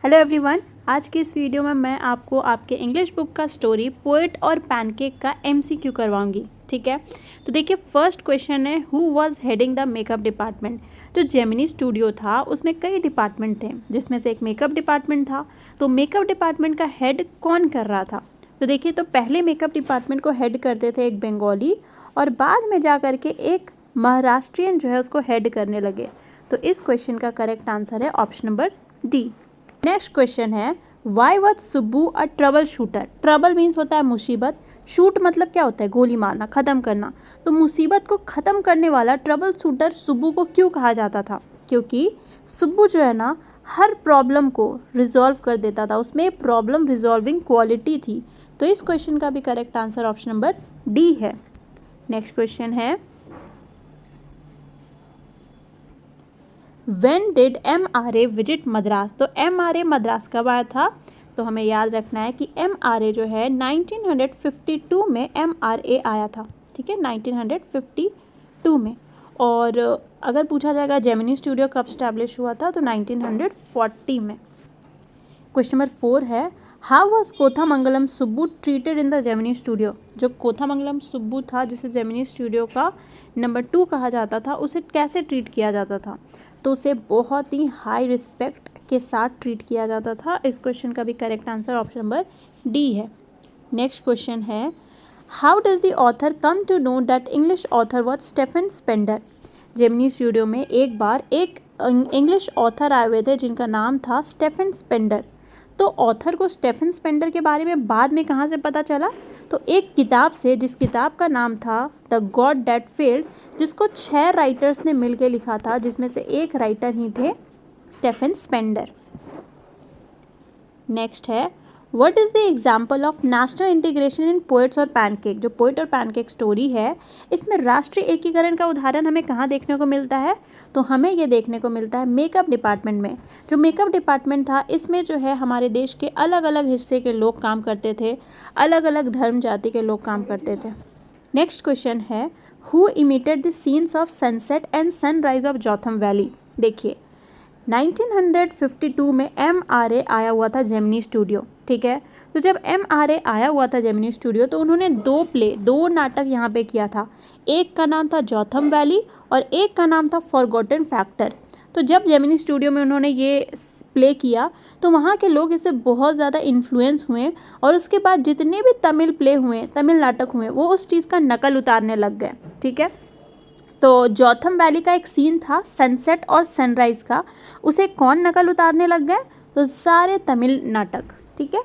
Hello everyone, आज की इस वीडियो में मैं आपको आपके इंग्लिश बुक का स्टोरी पोएट और पैनकेक का एमसीक्यू करवाऊंगी। ठीक है, तो देखिए फर्स्ट क्वेश्चन है, who was heading the makeup department. जो जेमिनी स्टूडियो था उसमें कई डिपार्टमेंट थे, जिसमें से एक मेकअप डिपार्टमेंट था। तो मेकअप डिपार्टमेंट का हेड कौन कर रहा था? तो देखिए, तो पहले मेकअप डिपार्टमेंट को हेड करते थे एक बंगाली, और बाद में जा कर के एक महाराष्ट्रियन जो है उसको हेड करने लगे। तो इस क्वेश्चन का करेक्ट आंसर है option number D. Next question है, why was Subbu a trouble shooter. Trouble means होता है मुसीबत, शूट मतलब क्या होता है? गोली मारना, ख़त्म करना। तो मुसीबत को ख़त्म करने वाला ट्रबल शूटर सुब्बू को क्यों कहा जाता था? क्योंकि सुब्बू जो है ना हर प्रॉब्लम को रिजॉल्व कर देता था, उसमें प्रॉब्लम रिजॉल्विंग क्वालिटी थी। तो इस क्वेश्चन का भी correct answer option number D है। नेक्स्ट क्वेश्चन है, When did MRA visit Madras. तो MRA मद्रास कब आया था? तो हमें याद रखना है कि MRA जो है 1952 में MRA आया था। ठीक है, 1952 में। और अगर पूछा जाएगा जेमिनी स्टूडियो कब स्टैब्लिश हुआ था, तो 1940 में। क्वेश्चन नंबर 4 है, how was Kothamangalam Subbu treated in the Gemini studio. जो कोथामंगलम सुब्बू था, जिसे जेमिनी स्टूडियो का नंबर 2 कहा जाता था, उसे कैसे ट्रीट किया जाता था? तो उसे बहुत ही हाई रिस्पेक्ट के साथ ट्रीट किया जाता था। इस क्वेश्चन का भी correct answer option number D है। नेक्स्ट क्वेश्चन है, how does the author come to know that English author was Stephen Spender. Gemini Studio में एक बार एक इंग्लिश ऑथर आए हुए थे जिनका नाम था स्टेफन स्पेंडर। तो ऑथर को स्टेफन स्पेंडर के बारे में बाद में कहाँ से पता चला? तो एक किताब से, जिस किताब का नाम था द गॉड दैट फेल्ड, जिसको 6 राइटर्स ने मिलकर लिखा था, जिसमें से एक राइटर ही थे स्टेफन स्पेंडर। नेक्स्ट है, what is the example of national integration in poets और पैनकेक। जो पोएट और पैनकेक स्टोरी है, इसमें राष्ट्रीय एकीकरण का उदाहरण हमें कहाँ देखने को मिलता है? तो हमें ये देखने को मिलता है मेकअप डिपार्टमेंट में। जो मेकअप डिपार्टमेंट था, इसमें जो है हमारे देश के अलग अलग हिस्से के लोग काम करते थे, अलग अलग धर्म जाति के लोग काम करते थे। नेक्स्ट क्वेश्चन है, who emitted the scenes of sunset and sunrise of Jotham valley. देखिए 1952 में MRA आया हुआ था जेमिनी स्टूडियो। ठीक है, तो जब MRA आया हुआ था जेमिनी स्टूडियो, तो उन्होंने 2 नाटक यहाँ पे किया था। एक का नाम था जोथम वैली और एक का नाम था फॉरगॉटन फैक्टर। तो जब जेमिनी स्टूडियो में उन्होंने ये प्ले किया, तो वहाँ के लोग इससे बहुत ज़्यादा इन्फ्लुएंस हुए, और उसके बाद जितने भी तमिल प्ले हुए, तमिल नाटक हुए, वो उस चीज़ का नकल उतारने लग गए। ठीक है, तो जोथम वैली का एक सीन था सनसेट और सनराइज का, उसे कौन नकल उतारने लग गए? तो सारे तमिल नाटक। ठीक है,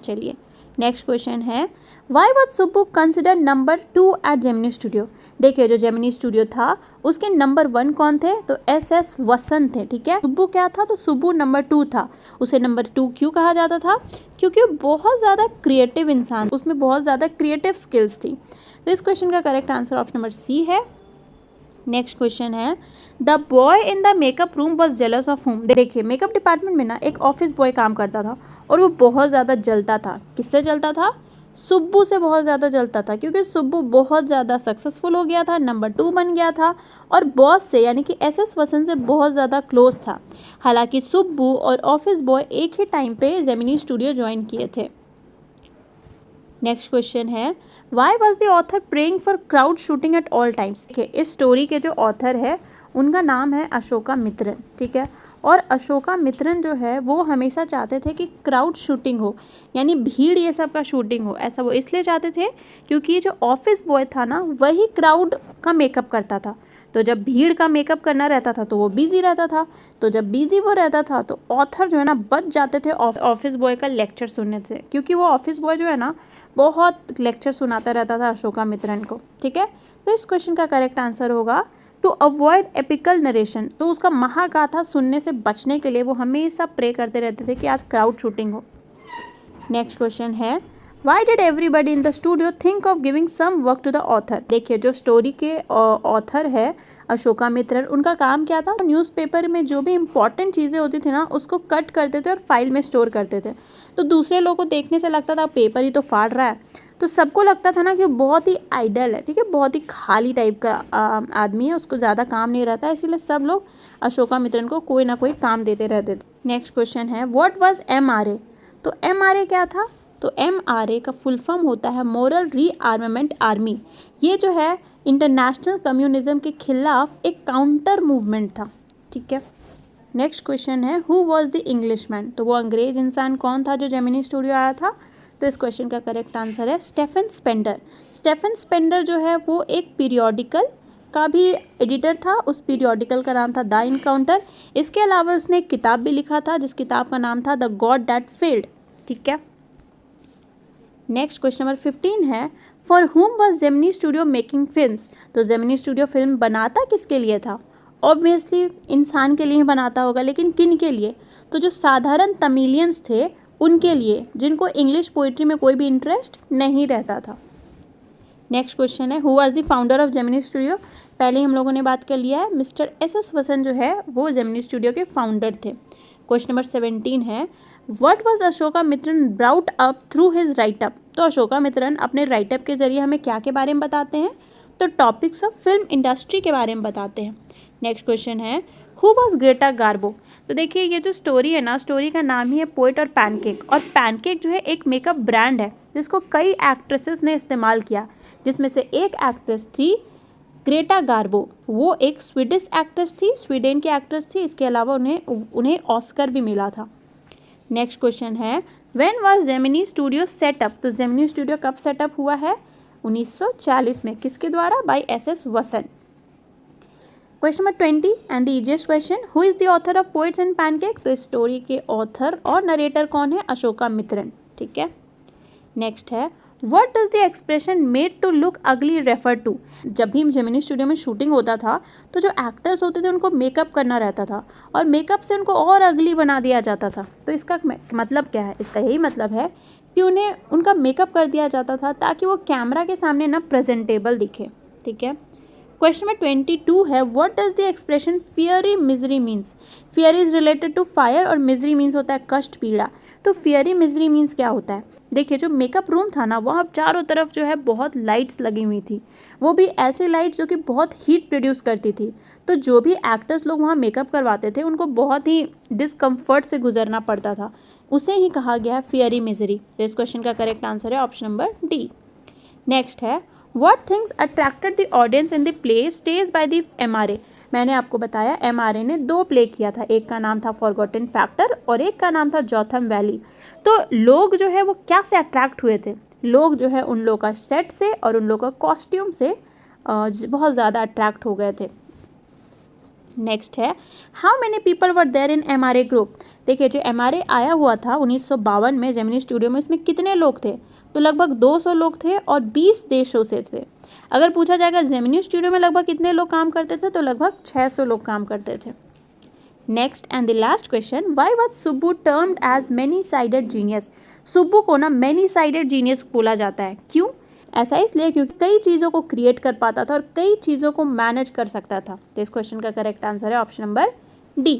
चलिए नेक्स्ट क्वेश्चन है, why was Subbu consider number 2 at Gemini Studio. देखिए, जो जेमिनी स्टूडियो था उसके नंबर 1 कौन थे? तो SS वसंत थे। ठीक है, सुब्बू क्या था? तो सुब्बू नंबर 2 था। उसे नंबर 2 क्यों कहा जाता था? क्योंकि वो बहुत ज़्यादा क्रिएटिव इंसान, उसमें बहुत ज़्यादा क्रिएटिव स्किल्स थी। तो इस क्वेश्चन का correct answer option number C है। नेक्स्ट क्वेश्चन है, the boy in the makeup room was jealous of whom. देखिए, मेकअप डिपार्टमेंट में ना एक ऑफिस बॉय काम करता था, और वो बहुत ज़्यादा जलता था। किससे जलता था? सुब्बू से बहुत ज़्यादा जलता था, क्योंकि सुब्बू बहुत ज़्यादा सक्सेसफुल हो गया था, नंबर 2 बन गया था, और बॉस से यानी कि SS वसंत से बहुत ज़्यादा क्लोज था। हालांकि सुब्बू और ऑफिस बॉय एक ही टाइम पे जेमिनी स्टूडियो ज्वाइन किए थे। नेक्स्ट क्वेश्चन है, why was the author praying for crowd shooting at all times. इस स्टोरी के जो ऑथर है उनका नाम है अशोका मित्रन। ठीक है, और अशोका मित्रन जो है वो हमेशा चाहते थे कि क्राउड शूटिंग हो, यानी भीड़ ये सब का शूटिंग हो। ऐसा वो इसलिए चाहते थे क्योंकि जो ऑफिस बॉय था ना, वही क्राउड का मेकअप करता था। तो जब भीड़ का मेकअप करना रहता था तो वो बिजी रहता था, तो जब बिजी वो रहता था तो ऑथर जो है ना बच जाते थे ऑफिस बॉय का लेक्चर सुनने से, क्योंकि वो ऑफिस बॉय जो है ना बहुत लेक्चर सुनाता रहता था अशोका मित्रन को। ठीक है, तो इस क्वेश्चन का करेक्ट आंसर होगा टू अवॉइड एपिकल नरेशन। तो उसका महागाथा सुनने से बचने के लिए वो हमेशा प्रे करते रहते थे कि आज क्राउड शूटिंग हो। नेक्स्ट क्वेश्चन है, why did everybody in the studio think of giving some work to the author. देखिए, जो स्टोरी के ऑथर है अशोका मित्रन, उनका काम क्या था? न्यूज़पेपर में जो भी इंपॉर्टेंट चीज़ें होती थी ना, उसको कट करते थे और फाइल में स्टोर करते थे। तो दूसरे लोगों को देखने से लगता था पेपर ही तो फाड़ रहा है, तो सबको लगता था ना कि वो बहुत ही आइडल है, ठीक है, बहुत ही खाली टाइप का आदमी है, उसको ज़्यादा काम नहीं रहता है, इसीलिए सब लोग अशोकामित्रन को कोई ना कोई काम देते रहते थे। नेक्स्ट क्वेश्चन है व्हाट वाज MRA। तो MRA क्या था? तो MRA का फुल फॉर्म होता है मोरल रीआर्मामेंट आर्मी। ये जो है इंटरनेशनल कम्युनिज्म के खिलाफ एक काउंटर मूवमेंट था, ठीक है। नेक्स्ट क्वेश्चन है हु वॉज द इंग्लिशमैन। तो वो अंग्रेज इंसान कौन था जो जेमिनी स्टूडियो आया था? तो इस क्वेश्चन का करेक्ट आंसर है स्टेफन स्पेंडर। स्टेफन स्पेंडर जो है वो एक पीरियोडिकल का भी एडिटर था, उस पीरियोडिकल का नाम था द इनकाउंटर। इसके अलावा उसने एक किताब भी लिखा था जिस किताब का नाम था द गॉड दैट फेल्ड, ठीक है। नेक्स्ट क्वेश्चन नंबर 15 है फॉर हुम was Gemini studio making films. तो जेमिनी स्टूडियो फिल्म बनाता किसके लिए था? ऑब्वियसली इंसान के लिए ही बनाता होगा, लेकिन किन के लिए? तो जो साधारण तमिलियंस थे उनके लिए, जिनको इंग्लिश पोइट्री में कोई भी इंटरेस्ट नहीं रहता था। नेक्स्ट क्वेश्चन है who was the founder of Gemini studio. पहले हम लोगों ने बात कर लिया है, मिस्टर SS वसन जो है वो जेमिनी स्टूडियो के फाउंडर थे। क्वेश्चन नंबर 17 है what was Ashokamitran brought up through his write up. तो अशोकामित्रन अपने राइटअप के जरिए हमें क्या के बारे में बताते हैं? तो टॉपिक्स ऑफ फिल्म इंडस्ट्री के बारे में बताते हैं। नेक्स्ट क्वेश्चन है हु वाज ग्रेटा गार्बो। तो देखिए ये जो स्टोरी है ना, स्टोरी का नाम ही है पोएट और पैनकेक, और पैनकेक जो है एक मेकअप ब्रांड है जिसको कई एक्ट्रेसेस ने इस्तेमाल किया, जिसमें से एक एक्ट्रेस थी ग्रेटा गार्बो। वो एक स्वीडिश एक्ट्रेस थी, स्वीडन की एक्ट्रेस थी। इसके अलावा उन्हें ऑस्कर भी मिला था। नेक्स्ट क्वेश्चन है when was Gemini studio setup. तो जेमिनी स्टूडियो कब सेटअप हुआ है? 1940 में। किसके द्वारा? बाय SS वसन। Question number 20 and the easiest question who is the author of poets and pancake. तो इस स्टोरी के ऑथर और नरेटर कौन है? अशोकामित्रन, ठीक है। नेक्स्ट है what does the expression made to look ugly refer to. जब भी जेमिनी स्टूडियो में शूटिंग होता था तो जो एक्टर्स होते थे उनको मेकअप करना रहता था और मेकअप से उनको और अगली बना दिया जाता था। तो इसका मतलब क्या है? इसका यही मतलब है कि उन्हें उनका मेकअप कर दिया जाता था ताकि वो कैमरा के सामने ना प्रेजेंटेबल दिखे, ठीक है। क्वेश्चन नंबर 22 है what does the expression fiery misery means. Fiery is related to fire और मिजरी मीन्स होता है कष्ट, पीड़ा। तो फियरी मिजरी मीन्स क्या होता है? देखिए जो मेकअप रूम था ना, वहाँ चारों तरफ जो है बहुत लाइट्स लगी हुई थी, वो भी ऐसे लाइट्स जो कि बहुत हीट प्रोड्यूस करती थी। तो जो भी एक्टर्स लोग वहाँ मेकअप करवाते थे उनको बहुत ही डिस्कम्फर्ट से गुजरना पड़ता था, उसे ही कहा गया है फियरी मिजरी। तो इस क्वेश्चन का करेक्ट आंसर है ऑप्शन नंबर डी। नेक्स्ट है what things attracted the audience in the play stage by the MRA। मैंने आपको बताया MRA ने 2 प्ले किया था, एक का नाम था फॉरगॉटन फैक्टर और एक का नाम था जॉथम वैली। तो लोग जो है वो क्या से अट्रैक्ट हुए थे? लोग जो है उन लोग का सेट से और उन लोग का कॉस्ट्यूम से बहुत ज़्यादा अट्रैक्ट हो गए थे। नेक्स्ट है how many people were there in MRA group. देखिए जो MRA आया हुआ था 1952 में जेमिनी स्टूडियो में, इसमें कितने लोग थे? तो लगभग 200 लोग थे और 20 देशों से थे। अगर पूछा जाएगा जेमिनी स्टूडियो में लगभग कितने लोग काम करते थे, तो लगभग 600 लोग काम करते थे। Next and the last question why was Subbu termed as many sided genius. Subbu को ना मेनी साइडेड जीनियस बोला जाता है, क्यों? ऐसा इसलिए क्योंकि कई चीज़ों को क्रिएट कर पाता था और कई चीज़ों को मैनेज कर सकता था। तो इस क्वेश्चन का करेक्ट आंसर है ऑप्शन नंबर डी।